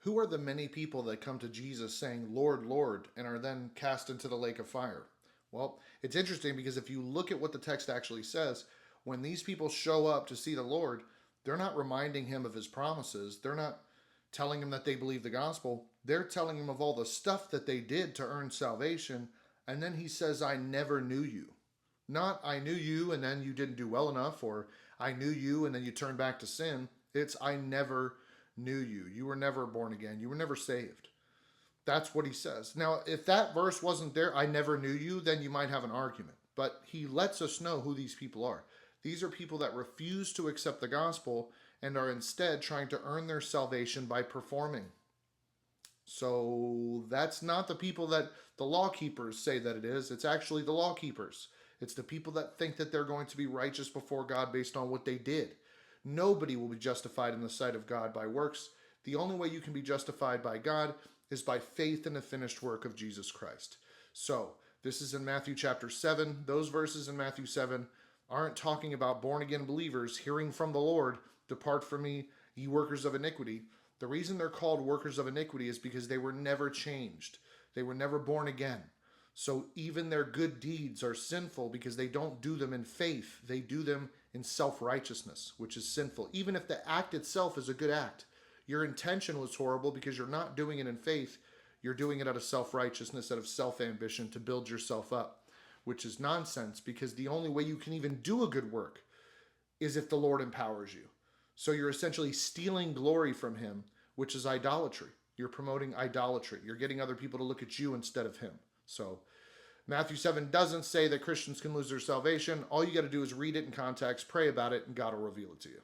Who are the many people that come to Jesus saying, Lord, Lord, and are then cast into the lake of fire? Well, it's interesting because if you look at what the text actually says, when these people show up to see the Lord, they're not reminding him of his promises. They're not telling him that they believe the gospel. They're telling him of all the stuff that they did to earn salvation. And then he says, I never knew you. Not I knew you and then you didn't do well enough, or I knew you and then you turned back to sin. It's I never knew you. You were never born again. You were never saved. That's what he says. Now, if that verse wasn't there, I never knew you, then you might have an argument. But he lets us know who these people are. These are people that refuse to accept the gospel and are instead trying to earn their salvation by performing. So that's not the people that the law keepers say that it is. It's actually the law keepers. It's the people that think that they're going to be righteous before God based on what they did. Nobody will be justified in the sight of God by works. The only way you can be justified by God is by faith in the finished work of Jesus Christ. So, this is in Matthew chapter 7. Those verses in Matthew 7 aren't talking about born again believers hearing from the Lord, depart from me, ye workers of iniquity. The reason they're called workers of iniquity is because they were never changed. They were never born again. So even their good deeds are sinful because they don't do them in faith. They do them in self-righteousness, which is sinful. Even if the act itself is a good act, your intention was horrible because you're not doing it in faith. You're doing it out of self-righteousness, out of self-ambition to build yourself up, which is nonsense because the only way you can even do a good work is if the Lord empowers you. So you're essentially stealing glory from him, which is idolatry. You're promoting idolatry. You're getting other people to look at you instead of him. So Matthew 7 doesn't say that Christians can lose their salvation. All you got to do is read it in context, pray about it, and God will reveal it to you.